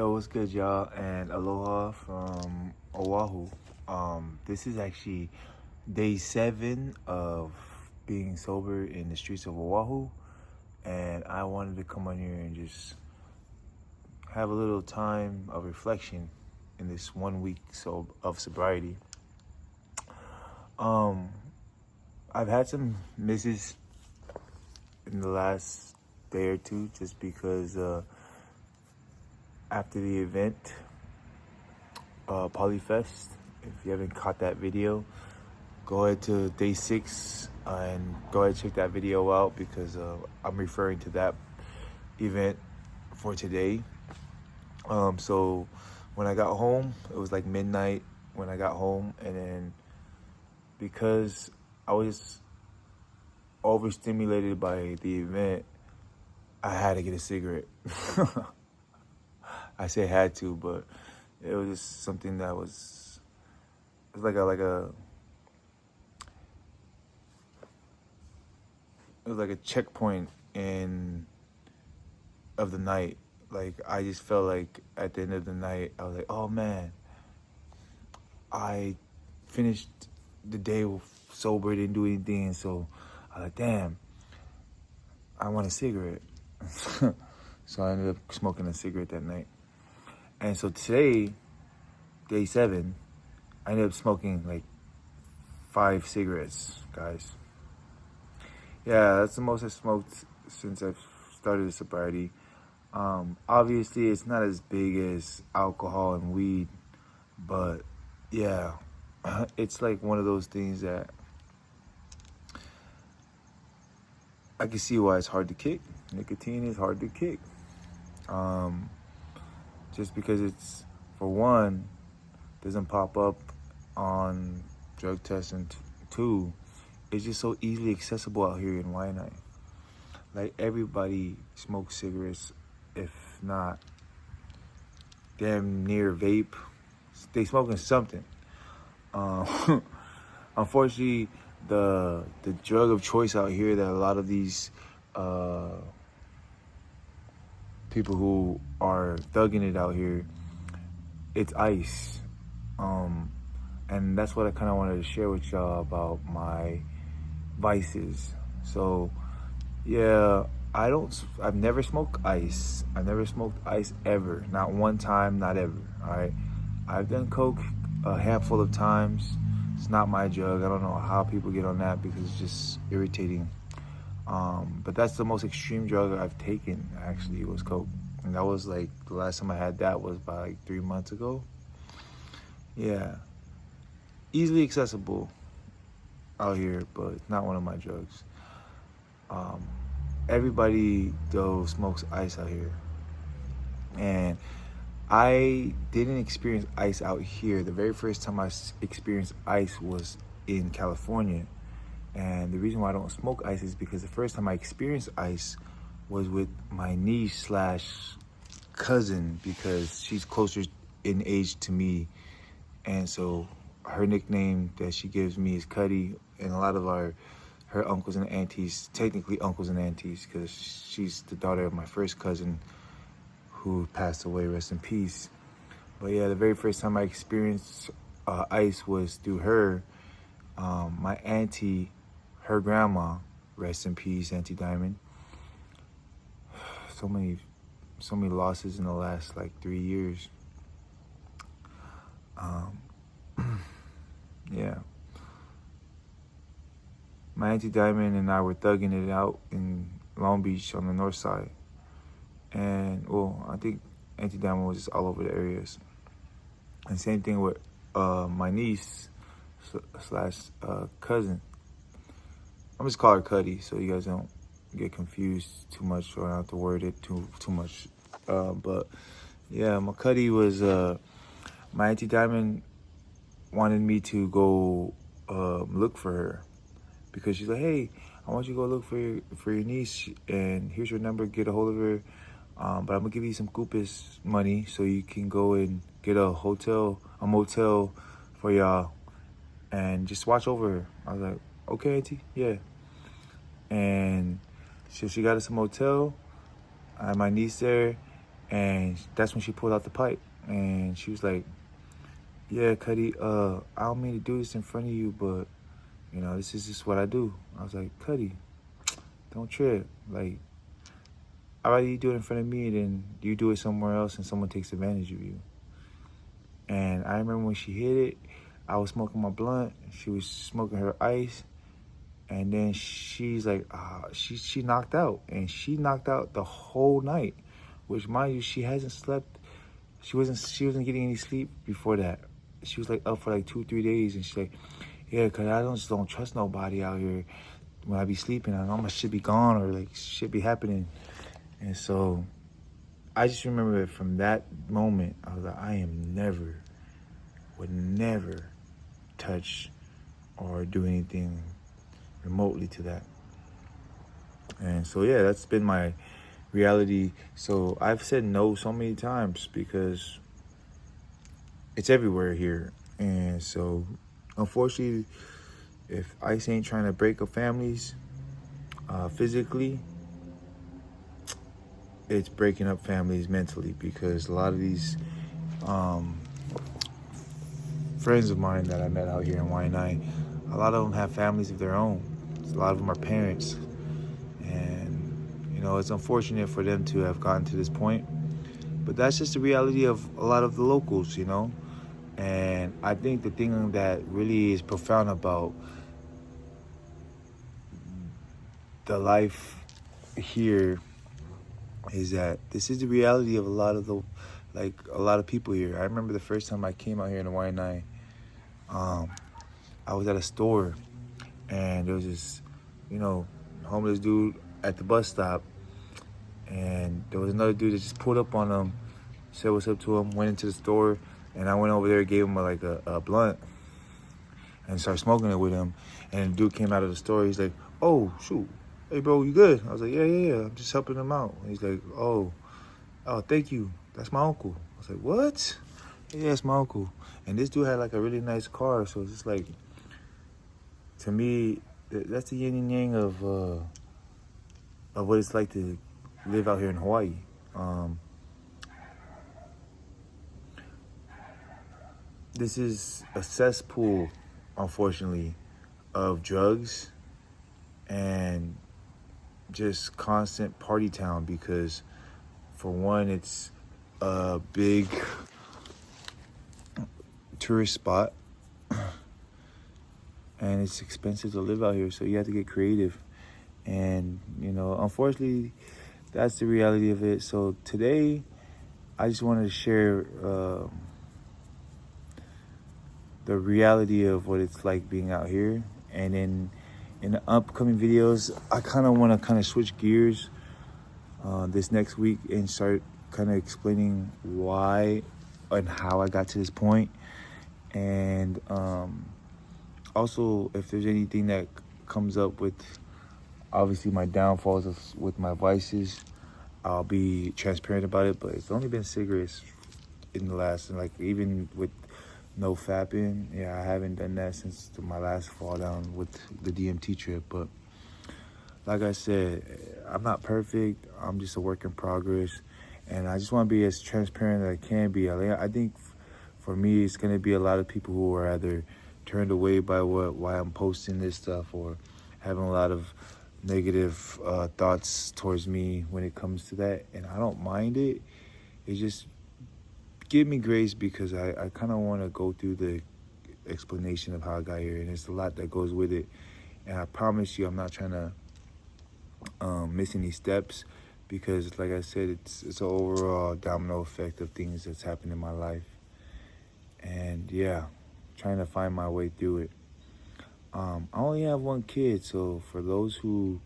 Yo, what's good, y'all? And aloha from Oahu. This is actually day 7 of being sober in the streets of Oahu, and I wanted to come on here and just have a little time of reflection in this 1 week of sobriety. I've had some misses in the last day or two, just because after the event, Polyfest, if you haven't caught that video, go ahead to day 6 and go ahead and check that video out, because I'm referring to that event for today. So when I got home, it was like midnight when I got home, and then because I was overstimulated by the event, I had to get a cigarette. I say had to, but it was just something that was like a checkpoint of the night. Like, I just felt like at the end of the night, I was like, oh man, I finished the day sober, didn't do anything, and so I was like, damn, I want a cigarette. So I ended up smoking a cigarette that night. And so today, day 7, I ended up smoking like 5 cigarettes, guys. Yeah, that's the most I've smoked since I've started the sobriety. Obviously, it's not as big as alcohol and weed, but yeah, it's like one of those things that I can see why it's hard to kick. Nicotine is hard to kick. Just because it's, for one, doesn't pop up on drug tests, and 2, it's just so easily accessible out here in Waianae. Like, everybody smokes cigarettes, if not damn near vape. They smoking something. Unfortunately, the drug of choice out here that a lot of these people who are thugging it out here, it's ice. And that's what I kind of wanted to share with y'all about my vices. So yeah, I've never smoked ice. I've never smoked ice ever. Not one time, not ever. All right. I've done coke a handful of times. It's not my drug. I don't know how people get on that, because it's just irritating. But that's the most extreme drug I've taken, actually, was coke. And that was like, the last time I had that was about like 3 months ago. Yeah. Easily accessible out here, but it's not one of my drugs. Everybody, though, smokes ice out here. And I didn't experience ice out here. The very first time I experienced ice was in California. And the reason why I don't smoke ice is because the first time I experienced ice was with my niece / cousin, because she's closer in age to me. And so her nickname that she gives me is Cuddy, and a lot of her uncles and aunties, technically uncles and aunties, because she's the daughter of my first cousin who passed away, rest in peace. But yeah, the very first time I experienced ice was through her. My auntie, her grandma, rest in peace, Auntie Diamond. So many losses in the last like 3 years. Yeah. My Auntie Diamond and I were thugging it out in Long Beach on the north side. And, well, I think Auntie Diamond was just all over the areas. And same thing with my niece / cousin. I'm just call her Cuddy, so you guys don't get confused too much, or not have to word it too much. But yeah, my Cuddy was, my Auntie Diamond wanted me to go look for her, because she's like, hey, I want you to go look for your niece, and here's her number, get a hold of her. But I'm gonna give you some Coopus money so you can go and get a motel for y'all, and just watch over her. I was like, okay, Auntie, yeah. And so she got us a motel. I had my niece there, And that's when she pulled out the pipe. And she was like, yeah, Cuddy, I don't mean to do this in front of you, but, you know, this is just what I do. I was like, Cuddy, don't trip. Like, I'd rather you do it in front of me than you do it somewhere else and someone takes advantage of you. And I remember when she hit it, I was smoking my blunt. She was smoking her ice. And then she's like, she knocked out. And she knocked out the whole night, which, mind you, she hasn't slept. She wasn't getting any sleep before that. She was like up for like 2-3 days. And she's like, yeah, cause I just don't trust nobody out here. When I be sleeping, I know my shit be gone or like shit be happening. And so I just remember from that moment, I was like, I would never touch or do anything remotely to that. And so, yeah, that's been my reality. So I've said no so many times because it's everywhere here. And so, unfortunately, if ICE ain't trying to break up families physically, it's breaking up families mentally, because a lot of these friends of mine that I met out here in Waianae, a lot of them have families of their own. A lot of them are parents. And, you know, it's unfortunate for them to have gotten to this point. But that's just the reality of a lot of the locals, you know? And I think the thing that really is profound about the life here is that this is the reality of a lot of people here. I remember the first time I came out here in Waianae, I was at a store, and there was this, you know, homeless dude at the bus stop, and there was another dude that just pulled up on him, said what's up to him, went into the store, and I went over there and gave him a blunt and started smoking it with him. And the dude came out of the store. He's like, oh, shoot. Hey, bro, you good? I was like, yeah. I'm just helping him out. And he's like, oh, thank you. That's my uncle. I was like, what? Yeah, that's my uncle. And this dude had like a really nice car. So it's just like, to me, that's the yin and yang of what it's like to live out here in Hawaii. This is a cesspool, unfortunately, of drugs and just constant party town, because for one, it's a big tourist spot and it's expensive to live out here, so you have to get creative. And, you know, unfortunately, that's the reality of it. So today, I just wanted to share the reality of what it's like being out here. And in the upcoming videos, I kind of want to switch gears this next week and start kind of explaining why and how I got to this point. And also, if there's anything that comes up with, obviously, my downfalls with my vices, I'll be transparent about it. But it's only been cigarettes in the last, like, even with no fapping. Yeah, I haven't done that since my last fall down with the DMT trip. But like I said, I'm not perfect. I'm just a work in progress. And I just want to be as transparent as I can be. I think for me, it's going to be a lot of people who are either turned away by why I'm posting this stuff, or having a lot of negative thoughts towards me when it comes to that. And I don't mind it. It's just, give me grace, because I kind of want to go through the explanation of how I got here, and there's a lot that goes with it. And I promise you, I'm not trying to miss any steps, because like I said, it's an overall domino effect of things that's happened in my life. And yeah, trying to find my way through it. I only have one kid, so for those who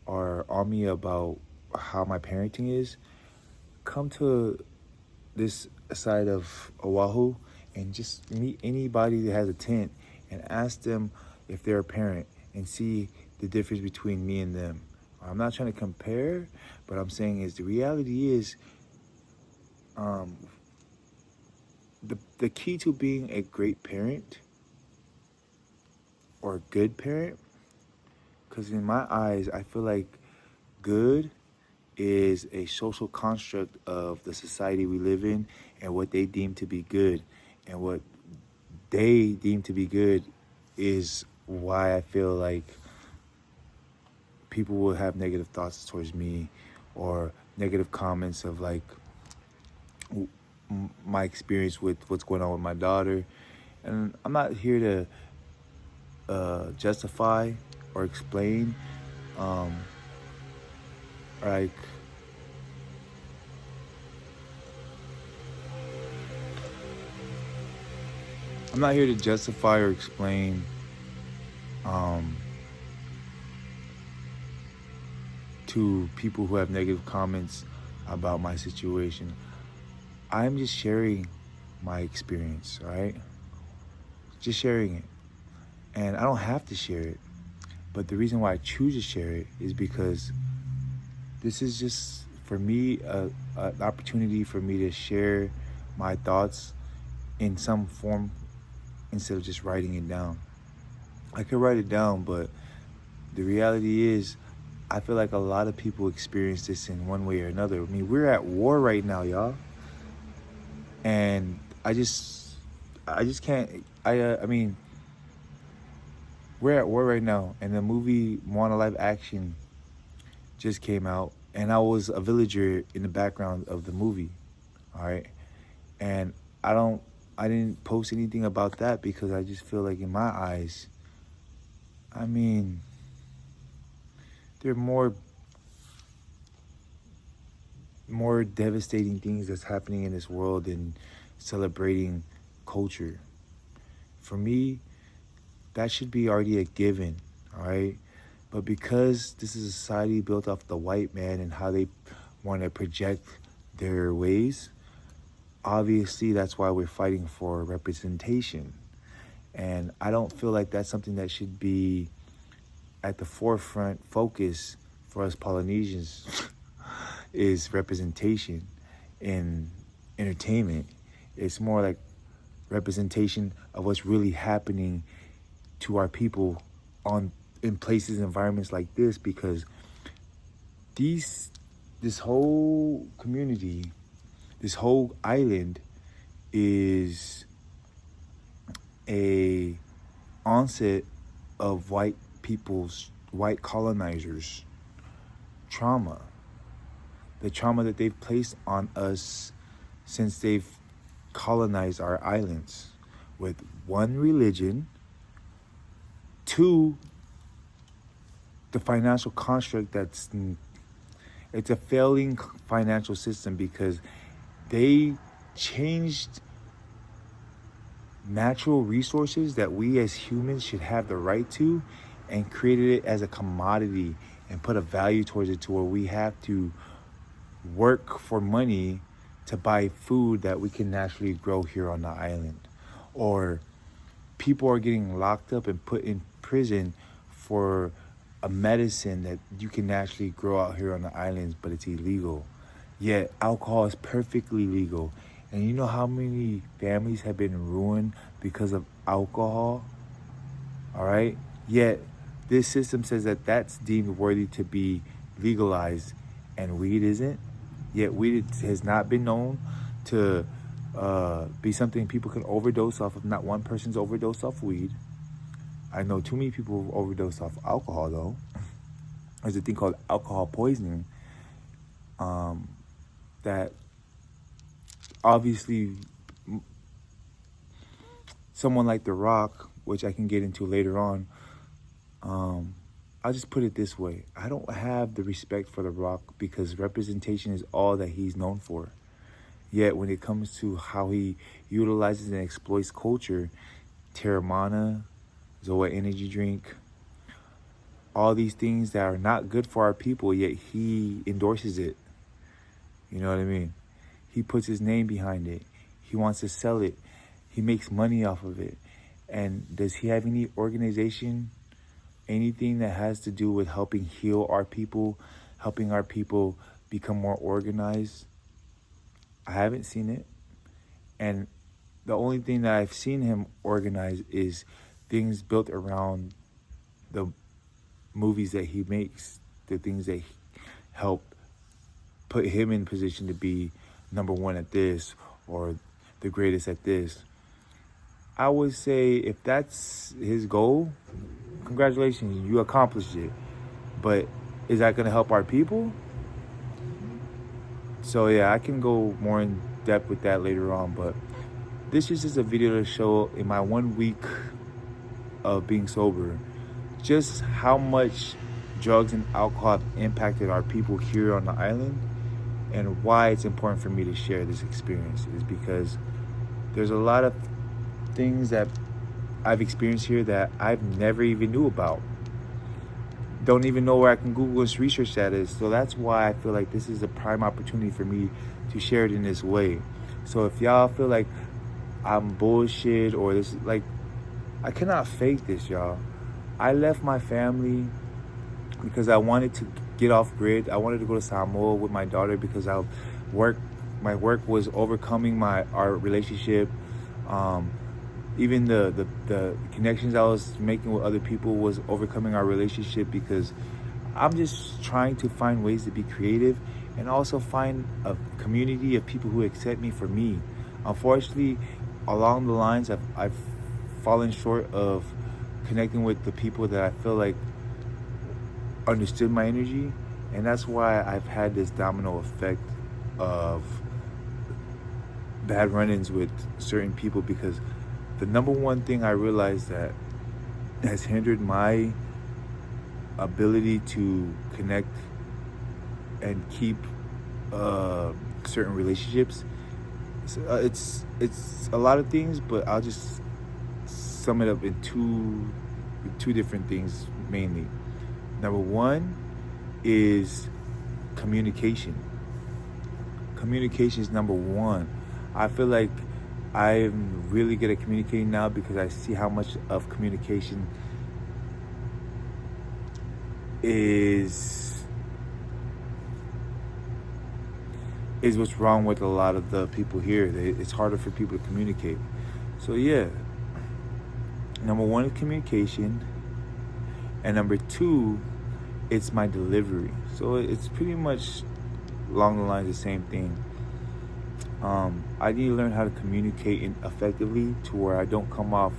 are on me about how my parenting is, come to this side of Oahu and just meet anybody that has a tent and ask them if they're a parent, and see the difference between me and them. I'm not trying to compare, but I'm saying is the reality is the key to being a great parent or a good parent, because in my eyes, I feel like good is a social construct of the society we live in and what they deem to be good. And what they deem to be good is why I feel like people will have negative thoughts towards me or negative comments of like my experience with what's going on with my daughter. And I'm not here to justify or explain. Like, I'm not here to justify or explain to people who have negative comments about my situation. I'm just sharing my experience, right? Just sharing it. And I don't have to share it. But the reason why I choose to share it is because this is just, for me, an opportunity for me to share my thoughts in some form instead of just writing it down. I could write it down, but the reality is I feel like a lot of people experience this in one way or another. I mean, we're at war right now, y'all. And I just can't, I mean, we're at war right now. And the movie Moana live action just came out. And I was a villager in the background of the movie, all right? And I didn't post anything about that because I just feel like in my eyes, I mean, there are more devastating things that's happening in this world than celebrating culture. For me, that should be already a given, all right? But because this is a society built off the white man and how they want to project their ways, obviously that's why we're fighting for representation. And I don't feel like that's something that should be at the forefront focus for us Polynesians is representation in entertainment. It's more like representation of what's really happening to our people in places, environments like this, because this whole community, this whole island is a onset of white colonizers' trauma. The trauma that they've placed on us since they've colonized our islands with one religion, two, the financial construct it's a failing financial system because they changed natural resources that we as humans should have the right to and created it as a commodity and put a value towards it to where we have to work for money to buy food that we can naturally grow here on the island. Or people are getting locked up and put in prison for a medicine that you can naturally grow out here on the islands, but it's illegal. Yet alcohol is perfectly legal. And you know how many families have been ruined because of alcohol? All right? Yet this system says that that's deemed worthy to be legalized and weed isn't. Yet weed has not been known to be something people can overdose off of. Not one person's overdosed off weed. I know too many people who've overdosed off alcohol, though. There's a thing called alcohol poisoning that obviously someone like The Rock, which I can get into later on, I'll just put it this way. I don't have the respect for The Rock because representation is all that he's known for. Yet when it comes to how he utilizes and exploits culture, Terramana, Zoa energy drink, all these things that are not good for our people, yet he endorses it. You know what I mean? He puts his name behind it. He wants to sell it. He makes money off of it. And does he have any organization, anything that has to do with helping heal our people, helping our people become more organized? I haven't seen it. And the only thing that I've seen him organize is things built around the movies that he makes, the things that help put him in position to be number one at this or the greatest at this. I would say if that's his goal, congratulations, you accomplished it. But is that going to help our people? So yeah, I can go more in depth with that later on, but this is just a video to show in my 1 week of being sober, just how much drugs and alcohol have impacted our people here on the island, and why it's important for me to share this experience is because there's a lot of things that I've experienced here that I've never even knew about. Don't even know where I can Google and research that is. So that's why I feel like this is a prime opportunity for me to share it in this way. So if y'all feel like I'm bullshit or this is like, I cannot fake this, y'all. I left my family because I wanted to get off grid. I wanted to go to Samoa with my daughter because my work was overcoming our relationship. Even the connections I was making with other people was overcoming our relationship, because I'm just trying to find ways to be creative and also find a community of people who accept me for me. Unfortunately, along the lines, I've fallen short of connecting with the people that I feel like understood my energy, and that's why I've had this domino effect of bad run-ins with certain people, because the number one thing I realized that has hindered my ability to connect and keep certain relationships, it's a lot of things, but I'll just sum it up in two different things mainly. Number one is communication. Communication is number one. I feel like I'm really good at communicating now because I see how much of communication is what's wrong with a lot of the people here. It's harder for people to communicate. So yeah, number one is communication, and number two, it's my delivery. So it's pretty much along the lines of the same thing. I need to learn how to communicate effectively to where I don't come off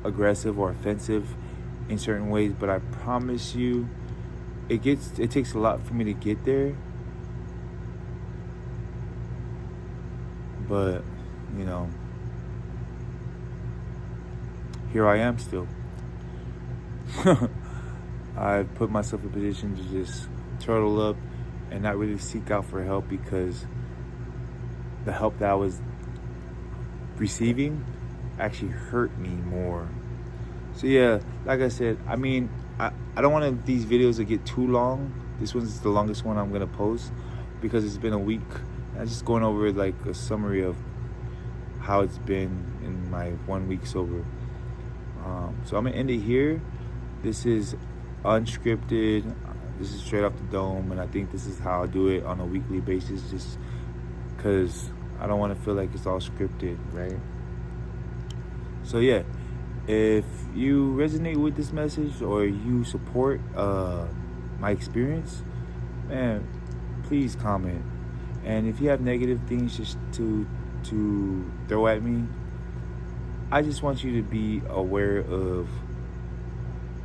aggressive or offensive in certain ways, but I promise you it takes a lot for me to get there. But, you know, here I am still. I put myself in a position to just turtle up and not really seek out for help, because the help that I was receiving actually hurt me more. So yeah, like I said, I mean, I don't want these videos to get too long. This one's the longest one I'm gonna post because it's been a week. I'm just going over like a summary of how it's been in my 1 week sober. So I'm gonna end it here. This is unscripted. This is straight off the dome, and I think this is how I do it on a weekly basis, just because I don't want to feel like it's all scripted, right? So yeah, if you resonate with this message or you support my experience, man, please comment. And if you have negative things just to throw at me, I just want you to be aware of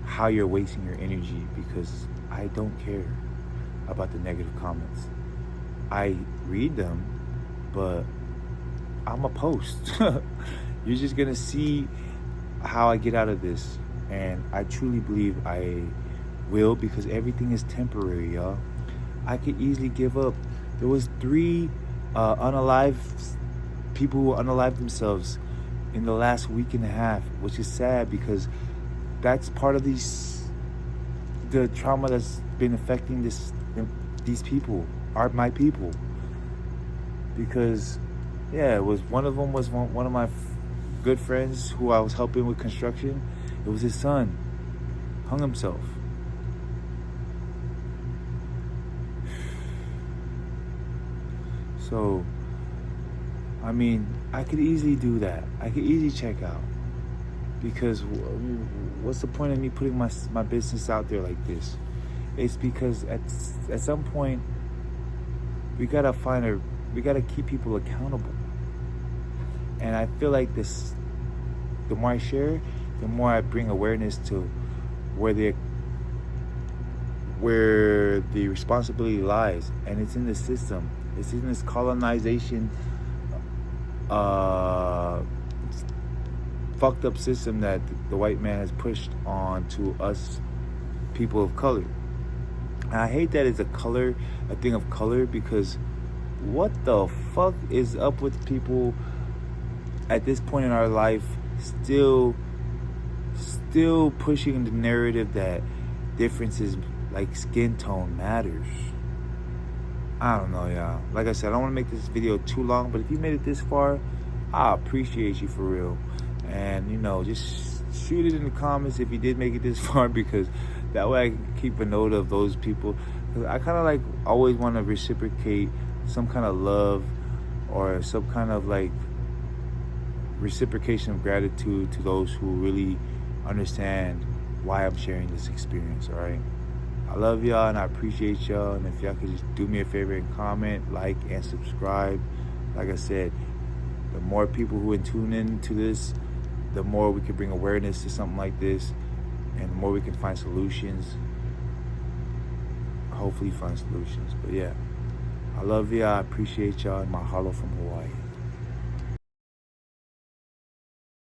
how you're wasting your energy, because I don't care about the negative comments. I read them, but I'm a post. You're just gonna see how I get out of this, and I truly believe I will, because everything is temporary, y'all. I could easily give up. There was 3 unalived people who unalived themselves in the last week and a half, which is sad, because that's part of the trauma that's been affecting these people, my people. Because yeah, it was one of them was one of my good friends who I was helping with construction. It was his son hung himself. So I mean, I could easily do that. I could easily check out, because what's the point of me putting my business out there like this? It's because at some point we gotta keep people accountable. And I feel like this, the more I share, the more I bring awareness to where the responsibility lies, and it's in the system. It's in this colonization, fucked up system that the white man has pushed on to us, people of color. And I hate that it's a thing of color, because what the fuck is up with people at this point in our life still pushing the narrative that differences like skin tone matters? I don't know, y'all. Like I said, I don't want to make this video too long, but if you made it this far, I appreciate you for real. And, just shoot it in the comments if you did make it this far, because that way I can keep a note of those people. 'Cause I kind of like always want to reciprocate some kind of love or some kind of like reciprocation of gratitude to those who really understand why I'm sharing this experience, all right? I love y'all and I appreciate y'all. And if y'all could just do me a favor and comment, like, and subscribe. Like I said, the more people who tune in to this, the more we can bring awareness to something like this, and the more we can find solutions. Hopefully find solutions. But yeah, I love y'all. I appreciate y'all. And mahalo from Hawaii.